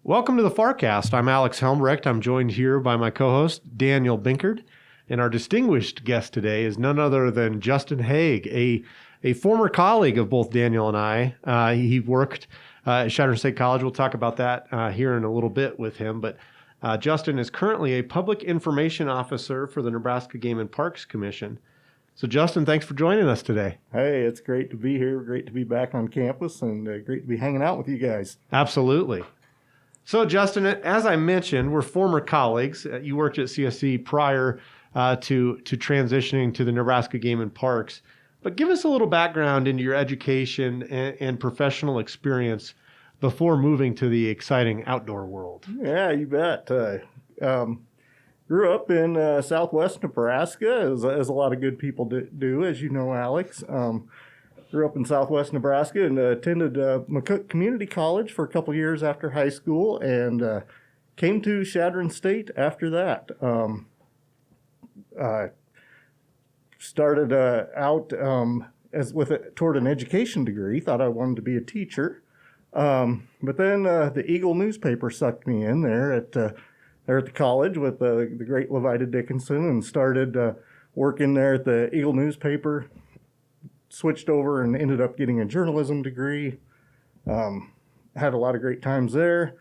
Welcome to the FARcast. I'm Alex Helmbrecht. I'm joined here by my co-host, Daniel Binkard. And our distinguished guest today is none other than Justin Haag, a former colleague of both Daniel and I. He worked at Chadron State College. We'll talk about that here in a little bit with him. But Justin is currently a public information officer for the Nebraska Game and Parks Commission. So, Justin, thanks for joining us today. Hey, it's great to be here. Great to be back on campus and great to be hanging out with you guys. Absolutely. So, Justin, as I mentioned, we're former colleagues. You worked at CSC prior to transitioning to the Nebraska Game and Parks. But give us a little background into your education and professional experience before moving to the exciting outdoor world. Yeah, you bet. Grew up in southwest Nebraska, as a lot of good people do, as you know, Alex. Grew up in southwest Nebraska and attended McCook Community College for a couple years after high school, and came to Chadron State after that. Started out toward an education degree. Thought I wanted to be a teacher, but then the Eagle newspaper sucked me in there at the college with the great Levita Dickinson, and started working there at the Eagle newspaper. Switched over and ended up getting a journalism degree. Had a lot of great times there.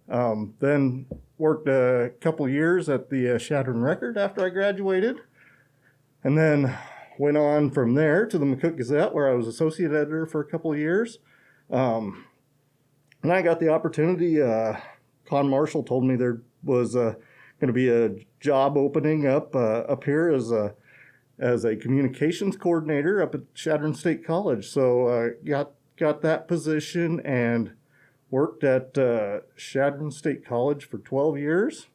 Then worked a couple years at the Chadron Record after I graduated. And then went on from there to the McCook Gazette, where I was associate editor for a couple of years. And I got the opportunity. Con Marshall told me there was going to be a job opening up here as a communications coordinator up at Chadron State College. So got that position and worked at Chadron State College for 12 years.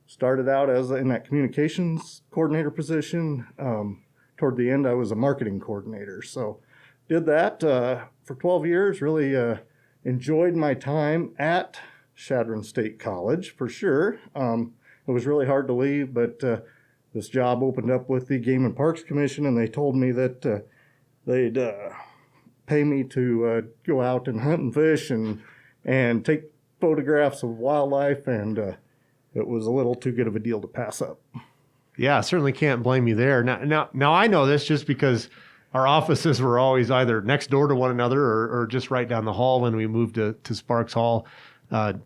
Started out in that communications coordinator position. Toward the end, I was a marketing coordinator. So did that for 12 years. Really enjoyed my time at Chadron State College, for sure. It was really hard to leave, but this job opened up with the Game and Parks Commission, and they told me that they'd pay me to go out and hunt and fish and take photographs of wildlife, and it was a little too good of a deal to pass up. Yeah, certainly can't blame you there. Now I know this just because our offices were always either next door to one another or just right down the hall when we moved to Sparks Hall.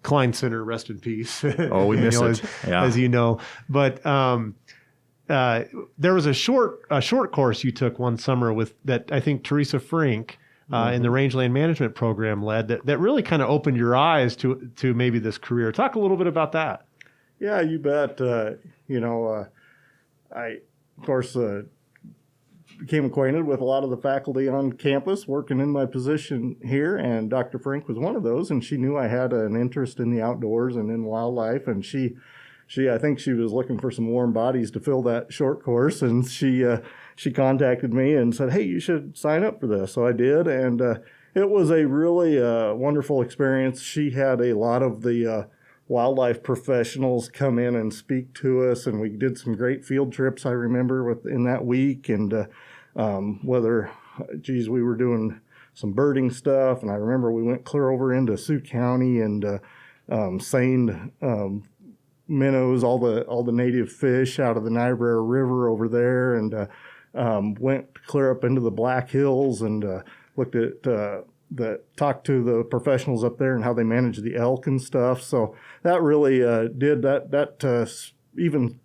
Klein Center, rest in peace. Oh, we miss it. As you know. But there was a short course you took one summer with that I think Teresa Frink in the Rangeland Management Program led that really kind of opened your eyes to maybe this career. Talk a little bit about that. Yeah, you bet. I, of course, became acquainted with a lot of the faculty on campus working in my position here, and Dr. Frink was one of those, and she knew I had an interest in the outdoors and in wildlife, and I think she was looking for some warm bodies to fill that short course, and she contacted me and said, hey, you should sign up for this. So I did, and it was a really wonderful experience. She had a lot of the wildlife professionals come in and speak to us, and we did some great field trips, I remember, in that week, and we were doing some birding stuff, and I remember we went clear over into Sioux County and seined minnows, all the native fish out of the Niobrara River over there, and went clear up into the Black Hills and looked at talked to the professionals up there and how they manage the elk and stuff. So that really even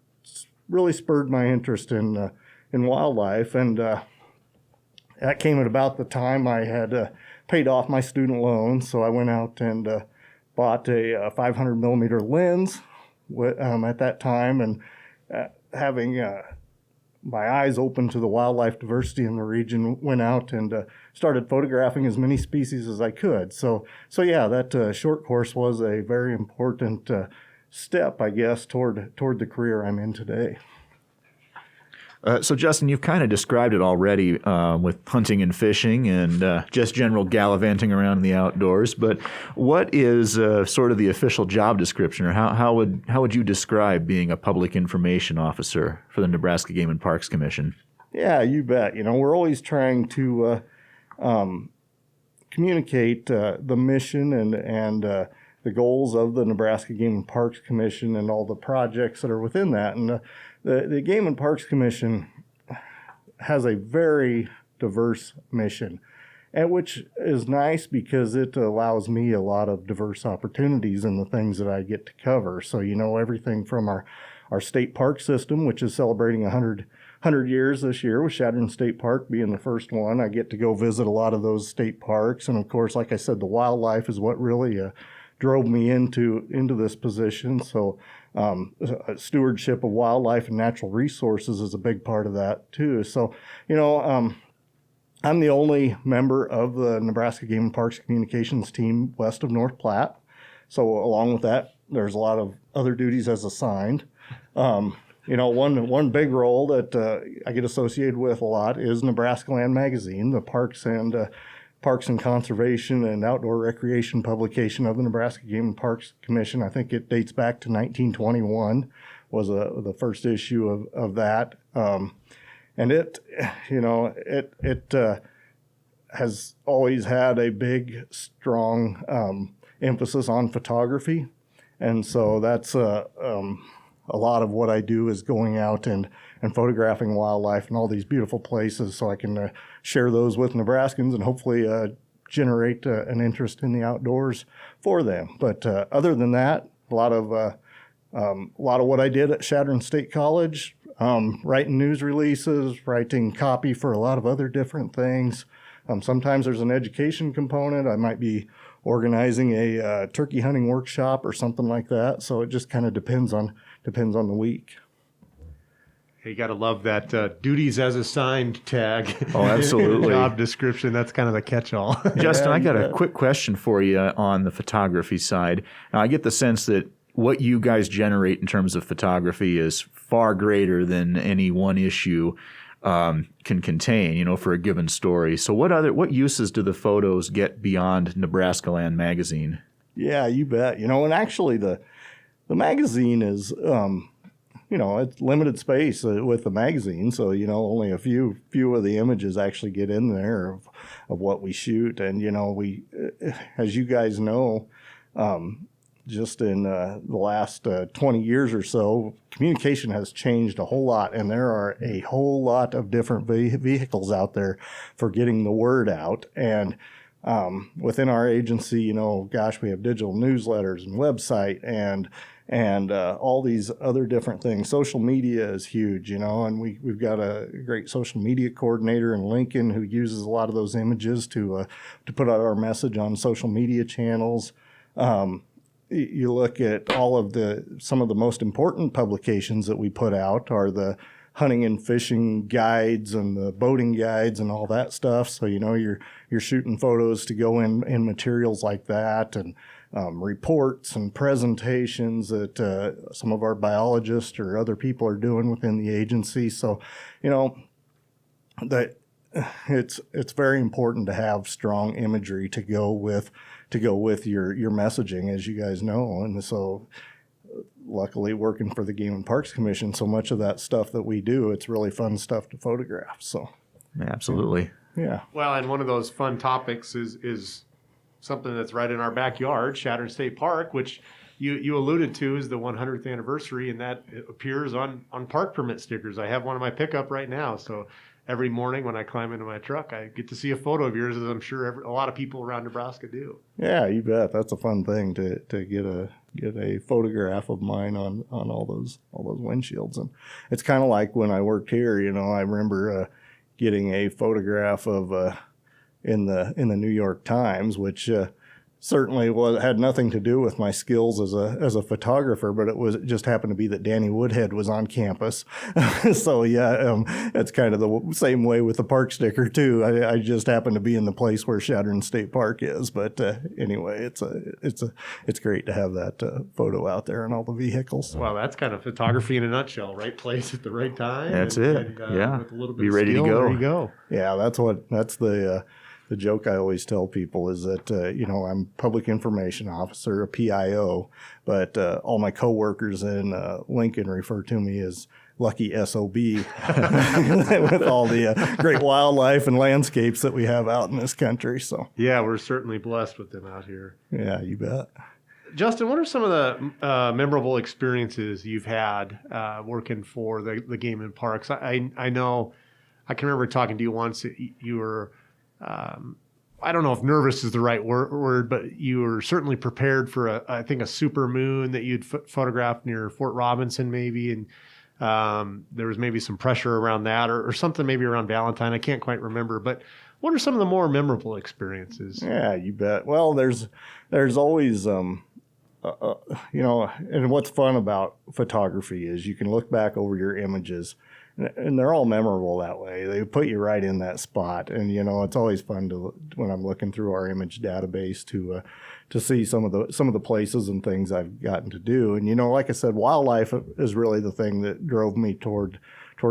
really spurred my interest in wildlife, and that came at about the time I had paid off my student loan. So I went out and bought a 500 millimeter lens at that time, and having my eyes open to the wildlife diversity in the region, went out and started photographing as many species as I could. So yeah, that short course was a very important step, I guess, toward the career I'm in today. So, Justin, you've kind of described it already with hunting and fishing and just general gallivanting around in the outdoors. But what is sort of the official job description, or how would you describe being a public information officer for the Nebraska Game and Parks Commission? Yeah, you bet. We're always trying to communicate the mission and the goals of the Nebraska Game and Parks Commission and all the projects that are within that. And the Game and Parks Commission has a very diverse mission, and which is nice because it allows me a lot of diverse opportunities in the things that I get to cover. So, everything from our state park system, which is celebrating 100 years this year, with Chadron State Park being the first one. I get to go visit a lot of those state parks. And of course, like I said, the wildlife is what really drove me into this position. So stewardship of wildlife and natural resources is a big part of that too. So, I'm the only member of the Nebraska Game and Parks Communications team west of North Platte. So along with that, there's a lot of other duties as assigned. One big role that I get associated with a lot is Nebraska Land Magazine, the Parks and Conservation and Outdoor Recreation publication of the Nebraska Game and Parks Commission. I think it dates back to 1921 was the first issue of that. And it has always had a big, strong emphasis on photography. And so that's a lot of what I do is going out and photographing wildlife and all these beautiful places so I can share those with Nebraskans and hopefully generate an interest in the outdoors for them. But other than that, a lot of what I did at Chadron State College, writing news releases, writing copy for a lot of other different things. Sometimes there's an education component. I might be organizing a turkey hunting workshop or something like that. So it just kind of depends on the week. You got to love that duties as assigned tag. Oh, absolutely. Job description. That's kind of the catch-all. Justin, I got a quick question for you on the photography side. Now, I get the sense that what you guys generate in terms of photography is far greater than any one issue can contain, for a given story. So what uses do the photos get beyond Nebraska Land Magazine? Yeah, you bet. And actually the magazine is, it's limited space with the magazine. So, only a few of the images actually get in there of what we shoot. And, we, as you guys know, just in the last 20 years or so, communication has changed a whole lot, and there are a whole lot of different vehicles out there for getting the word out. And within our agency, we have digital newsletters and website and all these other different things. Social media is huge, and we've got a great social media coordinator in Lincoln who uses a lot of those images to put out our message on social media channels. You look at some of the most important publications that we put out are the hunting and fishing guides and the boating guides and all that stuff. So, you're shooting photos to go in materials like that, and reports and presentations that some of our biologists or other people are doing within the agency. So, that it's very important to have strong imagery to go with your messaging, as you guys know. And so luckily working for the Game and Parks Commission, so much of that stuff that we do, it's really fun stuff to photograph. So absolutely. Yeah. Well, and one of those fun topics is something that's right in our backyard, Chadron State Park, which you alluded to is the 100th anniversary, and that appears on park permit stickers. I have one in my pickup right now. So every morning when I climb into my truck, I get to see a photo of yours, as I'm sure a lot of people around Nebraska do. Yeah, you bet. That's a fun thing to get a photograph of mine on all those windshields. And it's kind of like when I worked here. I remember getting a photograph of in the New York Times, which certainly had nothing to do with my skills as a photographer, but it just happened to be that Danny Woodhead was on campus. So it's kind of the same way with the park sticker too. I just happened to be in the place where Chadron State Park is. But anyway, it's great to have that photo out there and all the vehicles. Well, that's kind of photography in a nutshell. Right place at the right time. That's it. And, yeah. With a little bit be of ready skill, to go. there you go. Yeah, that's the the joke I always tell people is that, I'm public information officer, a PIO, but all my coworkers in Lincoln refer to me as Lucky SOB with all the great wildlife and landscapes that we have out in this country. So Yeah, we're certainly blessed with them out here. yeah, you bet. Justin, what are some of the memorable experiences you've had working for the Game and Parks? I know, I can remember talking to you once. You were, I don't know if nervous is the right word, but you were certainly prepared for I think a super moon that you'd photographed near Fort Robinson, maybe, and there was maybe some pressure around that, or something maybe around Valentine. I can't quite remember, but what are some of the more memorable experiences? Yeah, you bet. Well, there's always, and what's fun about photography is you can look back over your images, and they're all memorable that way. They put you right in that spot, and it's always fun when I'm looking through our image database to see some of the places and things I've gotten to do. And like I said, wildlife is really the thing that drove me toward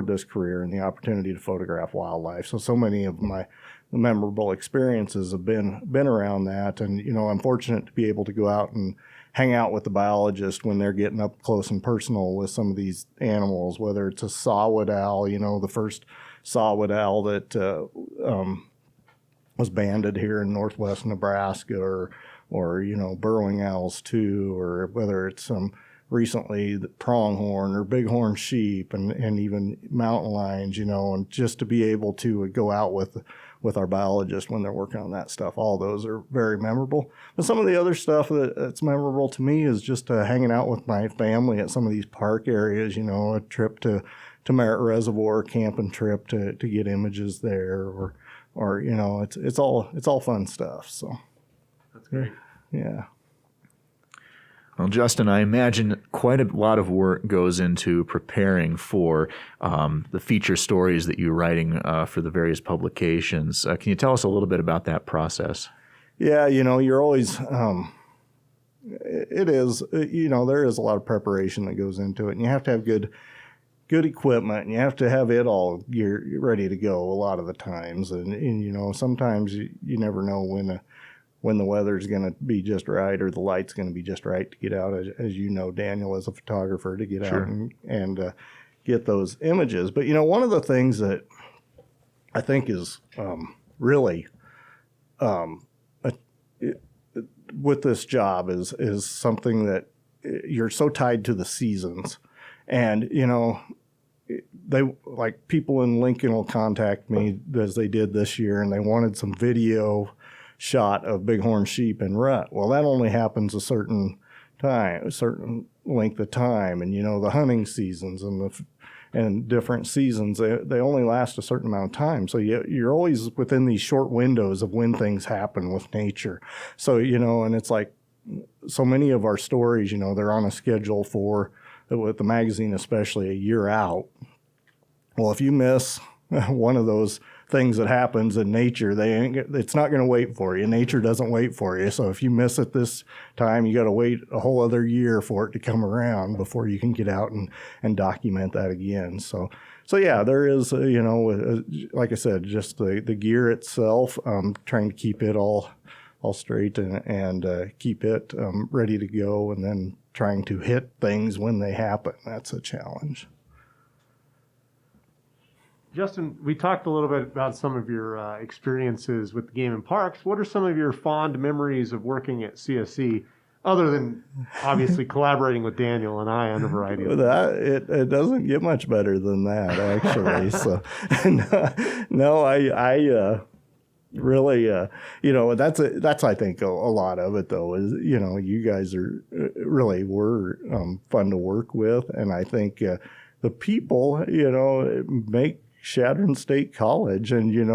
this career and the opportunity to photograph wildlife. So many of my memorable experiences have been around that, and I'm fortunate to be able to go out and hang out with the biologists when they're getting up close and personal with some of these animals, whether it's a saw-whet owl, the first saw-whet owl that was banded here in northwest Nebraska, or burrowing owls too, or whether it's recently the pronghorn or bighorn sheep, and even mountain lions, and just to be able to go out with our biologists when they're working on that stuff. All those are very memorable. But some of the other stuff that's memorable to me is just hanging out with my family at some of these park areas, a trip to Merritt Reservoir, camping trip to get images there, or it's all fun stuff. So That's great. Yeah. Well, Justin, I imagine quite a lot of work goes into preparing for the feature stories that you're writing for the various publications. Can you tell us a little bit about that process? Yeah, you're always, it is, there is a lot of preparation that goes into it, and you have to have good equipment, and you have to have it all ready to go a lot of the times. And sometimes you never know when the weather's going to be just right, or the light's going to be just right to get out, as Daniel, as a photographer, to get Sure. out and get those images. But, one of the things that I think is really with this job is something that you're so tied to the seasons. And, people in Lincoln will contact me, as they did this year, and they wanted some video shot of bighorn sheep and rut. Well, that only happens a certain length of time, and the hunting seasons and different seasons, they only last a certain amount of time. So you're always within these short windows of when things happen with nature. So and it's like so many of our stories, they're on a schedule with the magazine, especially a year out. Well, if you miss one of those things that happens in nature, it's not going to wait for you. Nature doesn't wait for you. So if you miss it this time, you got to wait a whole other year for it to come around before you can get out and document that again. So yeah, there is, like I said, just the gear itself, trying to keep it all straight and keep it ready to go, and then trying to hit things when they happen. That's a challenge. Justin, we talked a little bit about some of your experiences with the Game and Parks. What are some of your fond memories of working at CSC, other than obviously collaborating with Daniel and I on a variety of things? It doesn't get much better than that, actually. So, no, I really, that's I think a lot of it, though, is you guys were fun to work with, and I think the people make Chadron State College, and you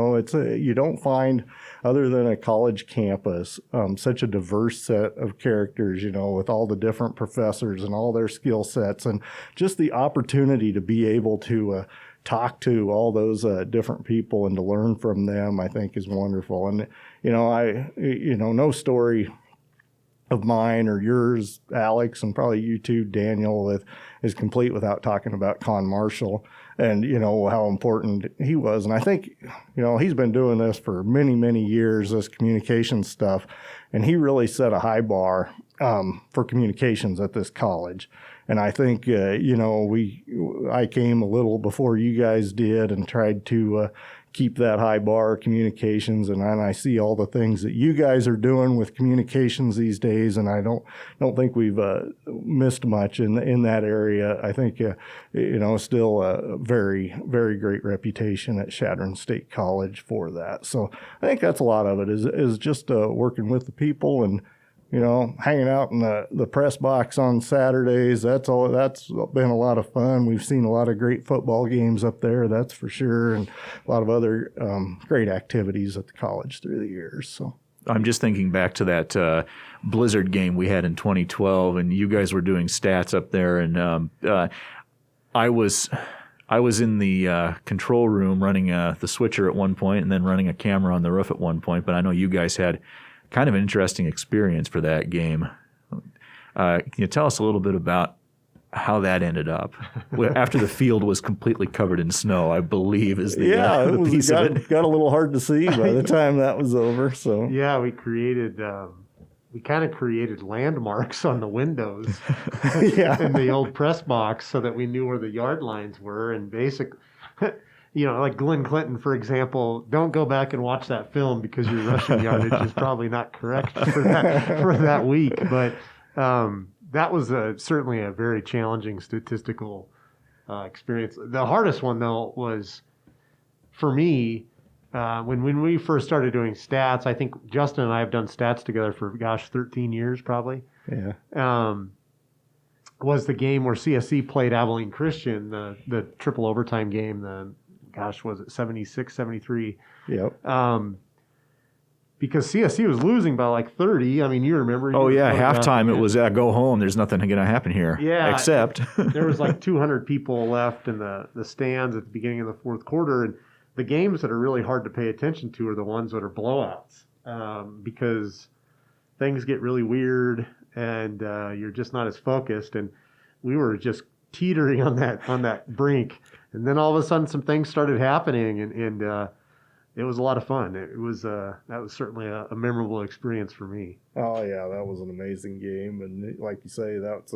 don't find, other than a college campus, such a diverse set of characters, with all the different professors and all their skill sets, and just the opportunity to be able to talk to all those different people and to learn from them, I think is wonderful. And no story of mine or yours, Alex, and probably you too, Daniel, is complete without talking about Con Marshall and, how important he was. And I think, he's been doing this for many, many years, this communication stuff, and he really set a high bar for communications at this college. And I think, I came a little before you guys did and tried to keep that high bar of communications. And I see all the things that you guys are doing with communications these days. And I don't think we've missed much in that area. I think, still a very, very great reputation at Chadron State College for that. So I think that's a lot of it is just working with the people and, hanging out in the press box on Saturdays. That's been a lot of fun. We've seen a lot of great football games up there, that's for sure, and a lot of other great activities at the college through the years. So I'm just thinking back to that Blizzard game we had in 2012, and you guys were doing stats up there, and I was in the control room running the switcher at one point, and then running a camera on the roof at one point. But I know you guys had kind of an interesting experience for that game. Can you tell us a little bit about how that ended up? After the field was completely covered in snow, I believe is the piece of it. Got a little hard to see by the time that was over. So yeah, we kind of created landmarks on the windows in the old press box so that we knew where the yard lines were. And basically, like Glenn Clinton, for example, don't go back and watch that film because your rushing yardage is probably not correct for that week. But that was certainly a very challenging statistical experience. The hardest one, though, was for me when we first started doing stats. I think Justin and I have done stats together for 13 years probably. Yeah. Was the game where CSC played Abilene Christian, the triple overtime game, was it 76, 73? Yep. Because CSC was losing by like 30. I mean, you remember. Oh, yeah. Halftime, it was, go home. There's nothing going to happen here. Yeah. Except. There was like 200 people left in the stands at the beginning of the fourth quarter. And the games that are really hard to pay attention to are the ones that are blowouts because things get really weird and you're just not as focused. And we were just teetering on that brink. And then all of a sudden some things started happening and it was a lot of fun. That was certainly a memorable experience for me. Oh yeah, that was an amazing game. And like you say, that's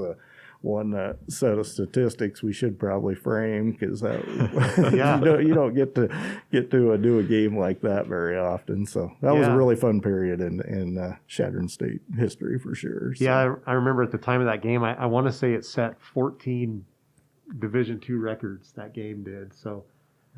one set of statistics we should probably frame because you don't get to do a game like that very often. So that was a really fun period in Chadron State history for sure. So. Yeah, I remember at the time of that game, I want to say it set 14 Division II records. That game did. So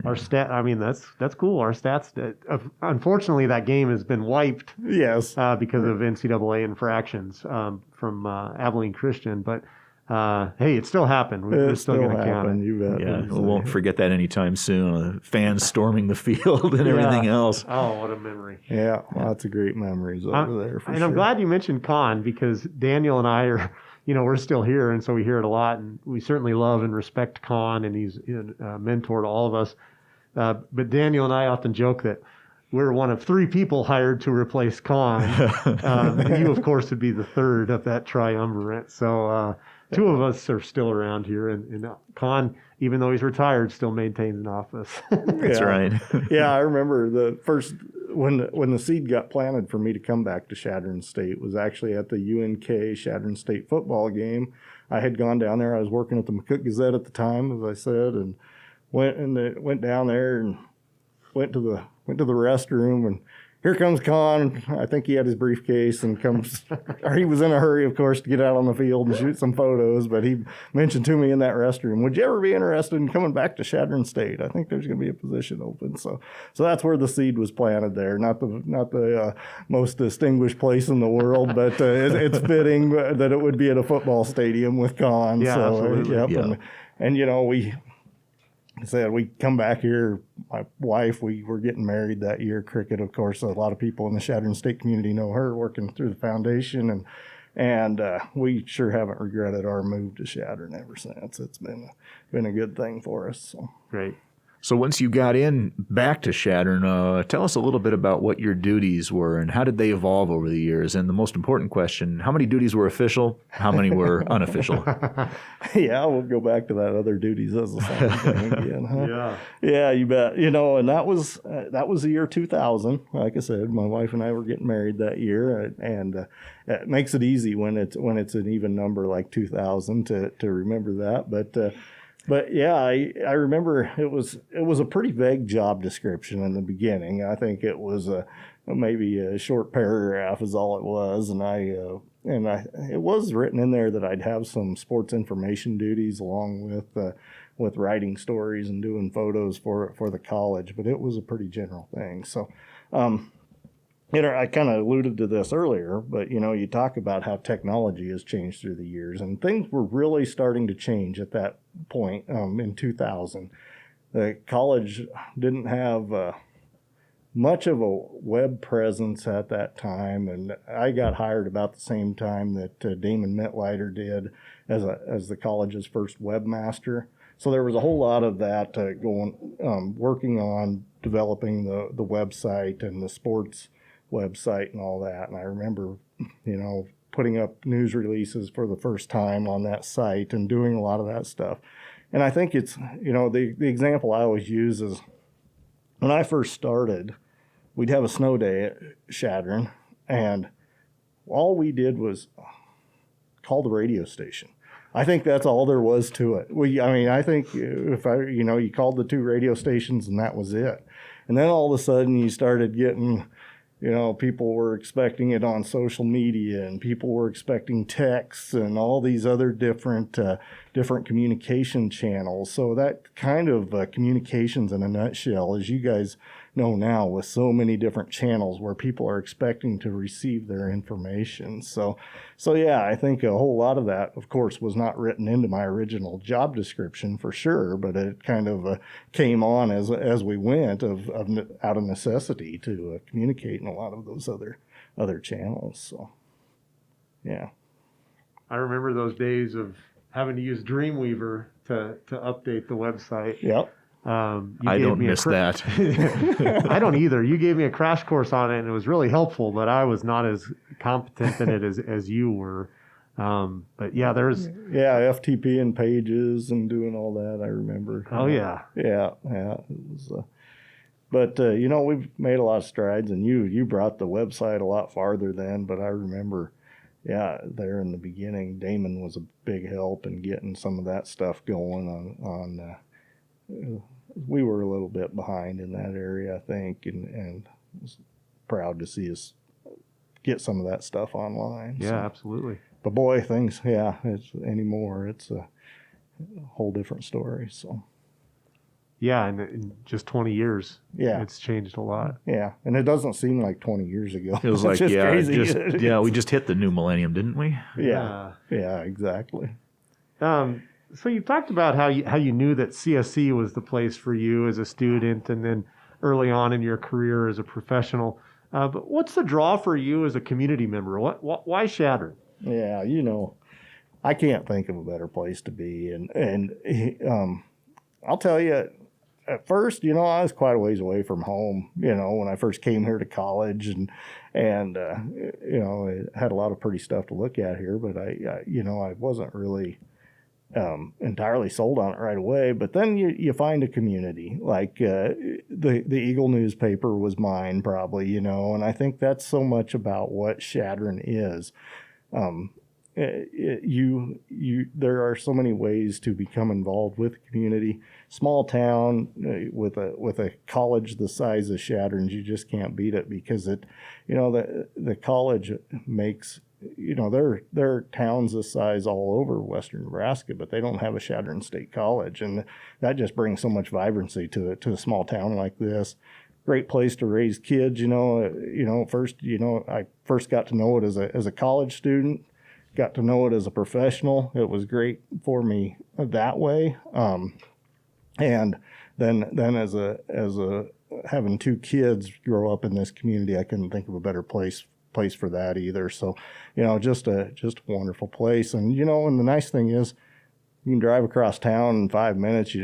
our stat, I mean, that's cool. Our stats, unfortunately, that game has been wiped. Yes, because of NCAA infractions from Abilene Christian, but. Hey, it still happened. We're still going to count it. You bet. Yeah, we won't forget that anytime soon. Fans storming the field and everything else. Oh, what a memory. Yeah, lots of great memories over there. For and sure. I'm glad you mentioned Con because Daniel and I are, we're still here, and so we hear it a lot, and we certainly love and respect Con, and he's a mentor to all of us. But Daniel and I often joke that we're one of three people hired to replace Con. You, of course, would be the third of that triumvirate. So two of us are still around here, and Con, even though he's retired, still maintains an office. That's right. Yeah, I remember the first when the seed got planted for me to come back to Chadron State was actually at the UNK Chadron State football game. I had gone down there. I was working at the McCook Gazette at the time, as I said, and went down there and went to the restroom, and here comes Con. I think he had his briefcase and comes, or he was in a hurry, of course, to get out on the field and shoot some photos. But he mentioned to me in that restroom, "Would you ever be interested in coming back to Chadron State? I think there's going to be a position open." So that's where the seed was planted there. Not the most distinguished place in the world, but it's fitting that it would be at a football stadium with Con. Yeah, so, absolutely. Yep. Yeah. And we said we come back here. My wife, we were getting married that year. Cricket, of course, a lot of people in the Chadron State community know her, working through the foundation, and we sure haven't regretted our move to Chadron ever since. It's been a good thing for us. So. Great. So once you got in back to Chadron, tell us a little bit about what your duties were and how did they evolve over the years? And the most important question, how many duties were official? How many were unofficial? Yeah, we'll go back to that other duties as a same thing again. Huh? Yeah. Yeah, you bet. You know, and that was the year 2000. Like I said, my wife and I were getting married that year, and it makes it easy when it's an even number like 2000 to remember that. But yeah, I remember it was a pretty vague job description in the beginning. I think it was maybe a short paragraph is all it was, and it was written in there that I'd have some sports information duties along with writing stories and doing photos for the college. But it was a pretty general thing. So, I kind of alluded to this earlier, but you talk about how technology has changed through the years, and things were really starting to change at that point in 2000. The college didn't have much of a web presence at that time, and I got hired about the same time that Damon Mittleiter did as the college's first webmaster. So there was a whole lot of that working on developing the website and the sports website and all that. And I remember, putting up news releases for the first time on that site and doing a lot of that stuff. And I think it's, the example I always use is when I first started, we'd have a snow day at Chadron, and all we did was call the radio station. I think that's all there was to it. I think if you called the two radio stations and that was it. And then all of a sudden you started getting, people were expecting it on social media, and people were expecting texts and all these other different communication channels. So that kind of communications in a nutshell, as you guys know now, with so many different channels where people are expecting to receive their information. So yeah, I think a whole lot of that, of course, was not written into my original job description for sure, but it kind of came on as we went out of necessity to communicate in a lot of those other channels. So yeah, I remember those days of having to use Dreamweaver to update the website. Yep. I don't miss that. I don't either. You gave me a crash course on it, and it was really helpful, but I was not as competent in it as you were. But yeah, there's... Yeah, FTP and pages and doing all that, I remember. Oh, yeah. Yeah. It was, but, we've made a lot of strides, and you brought the website a lot farther then, but I remember... Yeah, there in the beginning, Damon was a big help in getting some of that stuff going on we were a little bit behind in that area, I think, and was proud to see us get some of that stuff online. Yeah, so. Absolutely. But boy, it's a whole different story. So. Yeah, and in just 20 years, it's changed a lot. Yeah, and it doesn't seem like 20 years ago. It was like, crazy. We just hit the new millennium, didn't we? Yeah, exactly. So you talked about how you knew that CSC was the place for you as a student, and then early on in your career as a professional. But what's the draw for you as a community member? Why Chadron? Yeah, I can't think of a better place to be, and I'll tell you. At first, I was quite a ways away from home, when I first came here to college, and I had a lot of pretty stuff to look at here, but I wasn't really entirely sold on it right away. But then you find a community, like the Eagle newspaper was mine probably, and I think that's so much about what Chadron is. There are so many ways to become involved with the community. Small town with a college the size of Chadron's, you just can't beat it, because the college makes, there are towns this size all over western Nebraska, but they don't have a Chadron State College, and that just brings so much vibrancy to it, to a small town like this. Great place to raise kids. I first got to know it as a college student. Got to know it as a professional. It was great for me that way. And then as a having two kids grow up in this community, I couldn't think of a better place for that either. So, just a wonderful place. And and the nice thing is, You can drive across town in 5 minutes.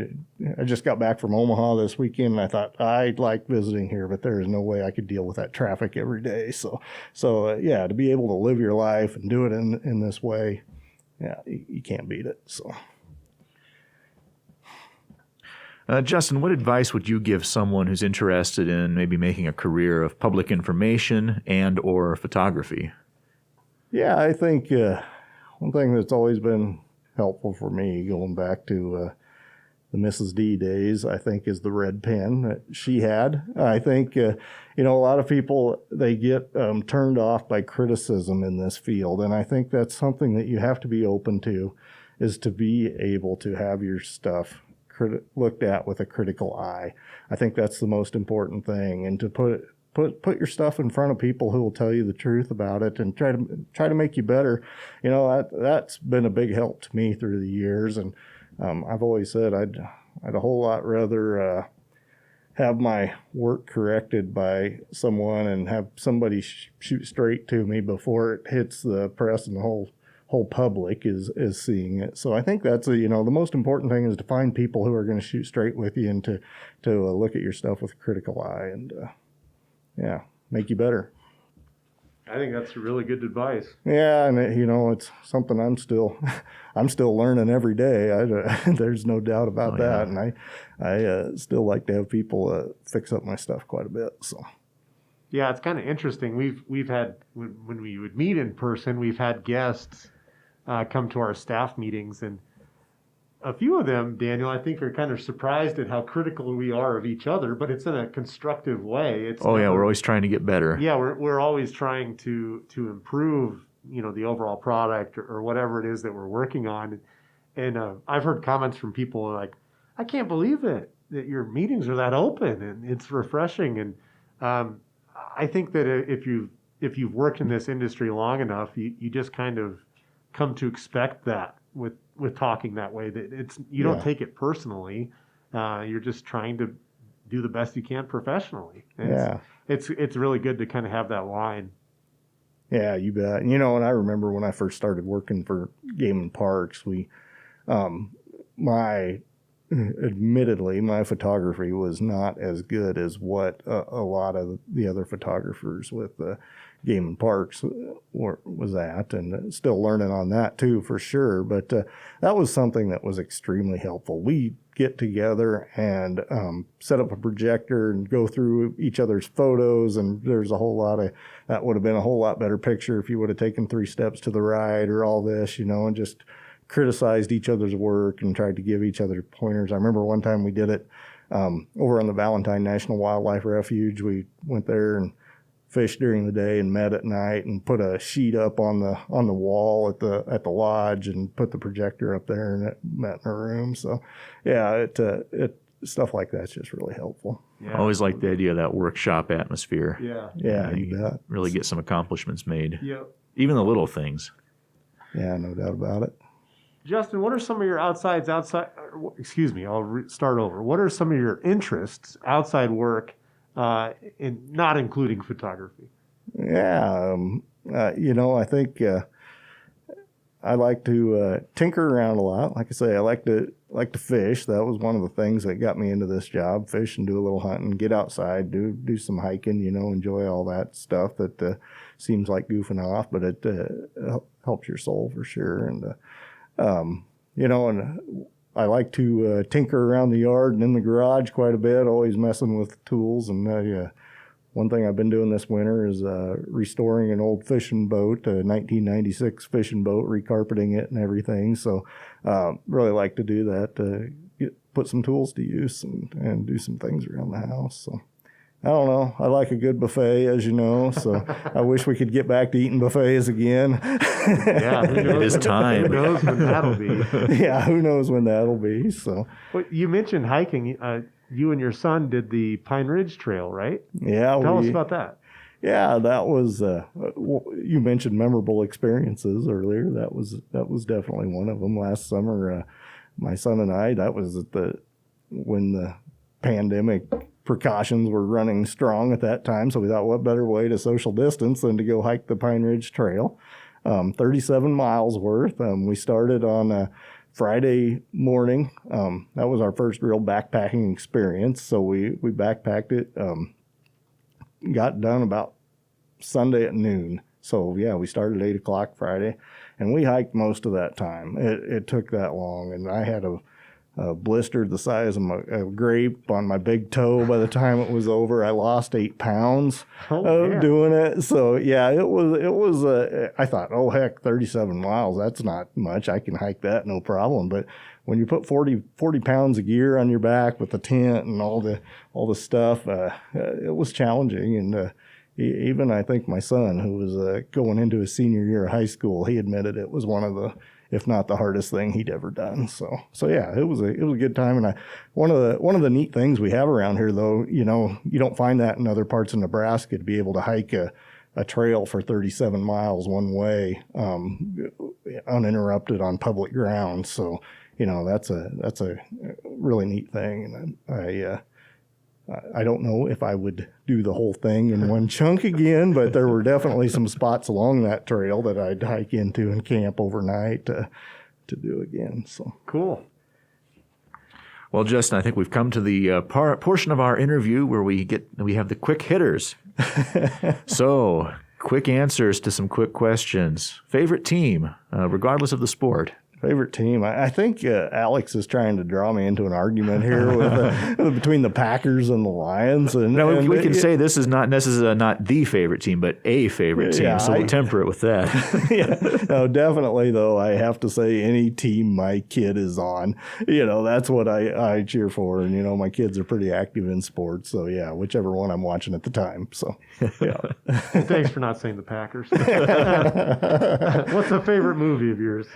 I just got back from Omaha this weekend, and I thought I'd like visiting here, but there is no way I could deal with that traffic every day. So yeah, to be able to live your life and do it in this way, yeah, you can't beat it. So. Justin, what advice would you give someone who's interested in maybe making a career of public information and or photography? Yeah, I think one thing that's always been helpful for me, going back to the Mrs. D days, I think, is the red pen that she had. I think, a lot of people, they get turned off by criticism in this field, and I think that's something that you have to be open to, is to be able to have your stuff looked at with a critical eye. I think that's the most important thing, and to put your stuff in front of people who will tell you the truth about it and try to make you better. That's been a big help to me through the years. And I've always said I'd a whole lot rather have my work corrected by someone and have somebody shoot straight to me before it hits the press and the whole public is seeing it. So I think that's the most important thing is to find people who are going to shoot straight with you and to look at your stuff with a critical eye and make you better. I think that's really good advice. Yeah, and it's something I'm still learning every day. There's no doubt about that, and I still like to have people fix up my stuff quite a bit. So. Yeah, it's kind of interesting. We've had, when we would meet in person, we've had guests come to our staff meetings, and a few of them, Daniel, I think are kind of surprised at how critical we are of each other, but it's in a constructive way. We're always trying to get better. Yeah, we're always trying to improve, the overall product or whatever it is that we're working on. And I've heard comments from people like, I can't believe it that your meetings are that open, and it's refreshing. And I think that if you've worked in this industry long enough, you just kind of come to expect that with talking that way, that you don't take it personally. You're just trying to do the best you can professionally. And it's really good to kind of have that line. Yeah, you bet. And I remember when I first started working for Game and Parks, admittedly, my photography was not as good as what a lot of the other photographers with Game and Parks was at, and still learning on that too, for sure. But that was something that was extremely helpful. We get together and set up a projector and go through each other's photos, and there's that would have been a whole lot better picture if you would have taken 3 steps to the right or all this, and just criticized each other's work and tried to give each other pointers. I remember one time we did it over on the Valentine National Wildlife Refuge. We went there and fished during the day and met at night and put a sheet up on the wall at the lodge and put the projector up there, and it met in a room. So yeah, it stuff like that's just really helpful. Yeah. I always like the idea of that workshop atmosphere. Yeah, you bet. Really get some accomplishments made. Yeah. Even the little things. Yeah, no doubt about it. Justin, what are some of your I'll start over. What are some of your interests outside work, in not including photography? Yeah, I think I like to tinker around a lot. Like I say, I like to fish. That was one of the things that got me into this job. Fish and do a little hunting, get outside, do some hiking, enjoy all that stuff that seems like goofing off, but it helps your soul for sure. And and I like to tinker around the yard and in the garage quite a bit, always messing with tools. And one thing I've been doing this winter is restoring an old fishing boat, a 1996 fishing boat, recarpeting it and everything. So really like to do that, put some tools to use and do some things around the house. So I don't know. I like a good buffet, as you know, so I wish we could get back to eating buffets again. Yeah, who knows? It is time. Who knows when that'll be? Yeah, who knows when that'll be. So, well, you mentioned hiking. You and your son did the Pine Ridge Trail, right? Yeah. Tell us about that. Yeah, that was. You mentioned memorable experiences earlier. That was definitely one of them. Last summer, my son and I. That was when the pandemic precautions were running strong at that time, so we thought, what better way to social distance than to go hike the Pine Ridge Trail, 37 miles worth. We started on Friday morning. That was our first real backpacking experience. So we backpacked it, got done about Sunday at noon. So yeah, we started at 8 o'clock Friday, and we hiked most of that time. It took that long, and I had a blister the size of a grape on my big toe by the time it was over. I lost 8 pounds doing it. So yeah, it was. I thought, oh heck, 37 miles, that's not much. I can hike that no problem. But when you put 40 pounds of gear on your back with the tent and all the stuff, it was challenging. And even I think my son, who was going into his senior year of high school, he admitted it was one of the, if not the hardest thing he'd ever done. So yeah, it was a good time. And one of the neat things we have around here, though, you don't find that in other parts of Nebraska, to be able to hike a trail for 37 miles one way, uninterrupted on public ground. So that's a really neat thing. And I don't know if I would do the whole thing in one chunk again, but there were definitely some spots along that trail that I'd hike into and camp overnight to do again. So cool. Well, Justin, I think we've come to the portion of our interview where we have the quick hitters. So, quick answers to some quick questions. Favorite team, regardless of the sport. Favorite team? I think Alex is trying to draw me into an argument here with between the Packers and the Lions. And we can say this is not necessarily not the favorite team, but a favorite team. So we'll temper it with that. Yeah, no, definitely though. I have to say, any team my kid is on, that's what I cheer for. And my kids are pretty active in sports, so yeah, whichever one I'm watching at the time. So yeah. Well, thanks for not saying the Packers. What's a favorite movie of yours?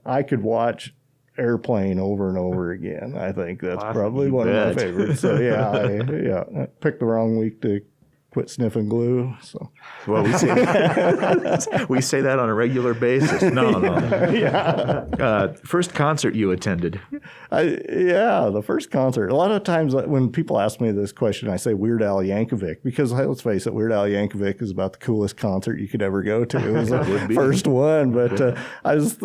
I could watch Airplane over and over again. I think that's probably one of my favorites. So yeah, I picked the wrong week to quit sniffing glue. So well, we say that on a regular basis. No. Yeah. First concert you attended? The first concert. A lot of times when people ask me this question, I say Weird Al Yankovic, because let's face it, Weird Al Yankovic is about the coolest concert you could ever go to. It was the first one, but I was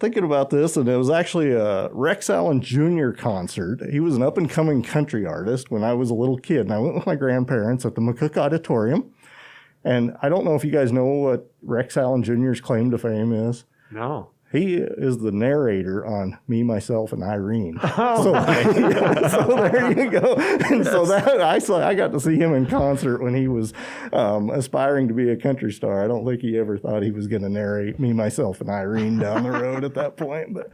thinking about this, and it was actually a Rex Allen Jr. concert. He was an up-and-coming country artist when I was a little kid, and I went with my grandparents at the McCook Auditorium. And I don't know if you guys know what Rex Allen Jr.'s claim to fame is. No. He is the narrator on Me, Myself, and Irene. Oh, so there you go. And so I got to see him in concert when he was aspiring to be a country star. I don't think he ever thought he was going to narrate Me, Myself, and Irene down the road at that point. But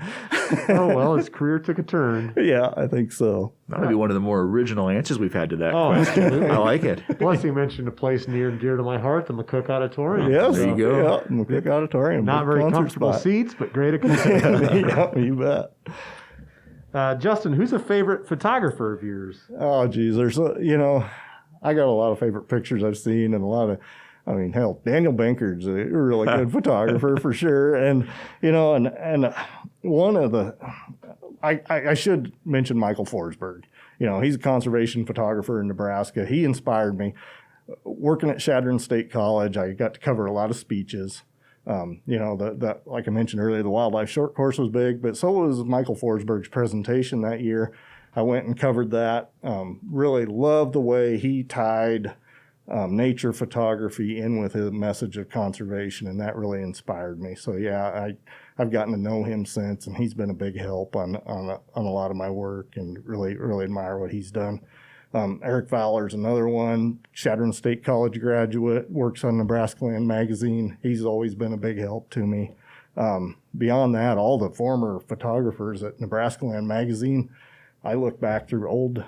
oh, well, his career took a turn. Yeah, I think so. That would be one of the more original answers we've had to that question. Absolutely. I like it. Plus, he mentioned a place near and dear to my heart, the McCook Auditorium. Yes, there you go. Yeah, McCook Auditorium. Not very comfortable seats, but great acoustic. Yeah, you bet. Justin, who's a favorite photographer of yours? Oh, geez, there's I got a lot of favorite pictures I've seen, and a lot of, hell, Daniel Binkard's a really good photographer for sure. And and one of the, I should mention Michael Forsberg. He's a conservation photographer in Nebraska. He inspired me. Working at Chadron State College, I got to cover a lot of speeches. Like I mentioned earlier, the wildlife short course was big, but so was Michael Forsberg's presentation that year. I went and covered that. Really loved the way he tied nature photography in with his message of conservation, and that really inspired me. So yeah, I've gotten to know him since, and he's been a big help on a lot of my work, and really admire what he's done. Eric Fowler's another one, Chadron State College graduate, works on Nebraska Land magazine. He's always been a big help to me. Beyond that, all the former photographers at Nebraska Land magazine, I look back through old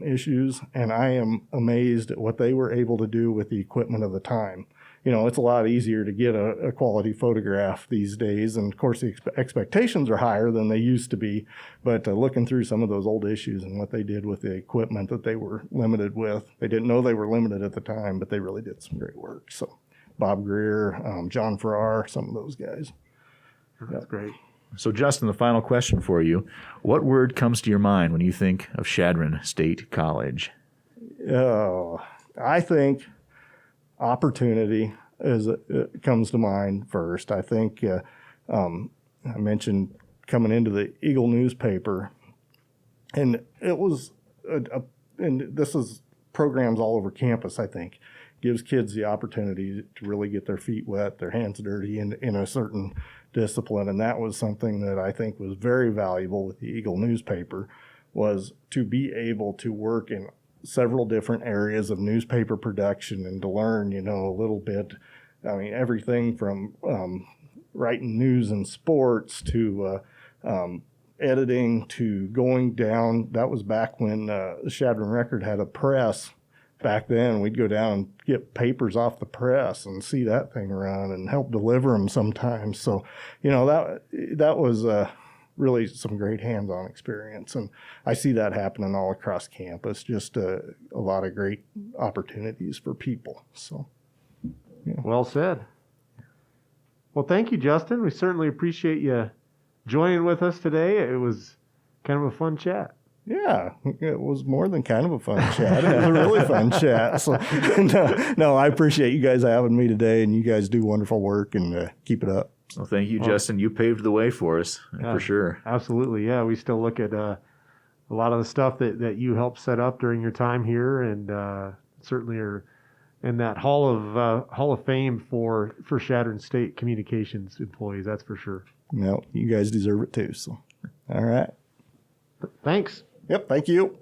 issues, and I am amazed at what they were able to do with the equipment of the time. It's a lot easier to get a quality photograph these days, and of course the expectations are higher than they used to be, but looking through some of those old issues and what they did with the equipment that they were limited with, they didn't know they were limited at the time, but they really did some great work. So Bob Greer, John Farrar, some of those guys. That's great. So Justin, the final question for you. What word comes to your mind when you think of Chadron State College? I think opportunity comes to mind first. I think I mentioned coming into the Eagle newspaper, and it was, and this is programs all over campus, I think, gives kids the opportunity to really get their feet wet, their hands dirty in a certain discipline. And that was something that I think was very valuable with the Eagle newspaper, was to be able to work in several different areas of newspaper production and to learn, a little bit. I mean, everything from writing news and sports to editing to going down. That was back when the Chadron Record had a press. Back then, we'd go down and get papers off the press and see that thing run and help deliver them sometimes. So, that was really some great hands-on experience. And I see that happening all across campus, just a lot of great opportunities for people. So, yeah. Well said. Well, thank you, Justin. We certainly appreciate you joining with us today. It was kind of a fun chat. Yeah, it was more than kind of a fun chat. It was a really fun chat. So, no, I appreciate you guys having me today, and you guys do wonderful work, and keep it up. Well, thank you, Justin. You paved the way for us, for sure. Absolutely, yeah. We still look at a lot of the stuff that you helped set up during your time here, and certainly are in that Hall of Fame for Chadron State communications employees. That's for sure. No, you guys deserve it too. So, all right. Thanks. Yep, thank you.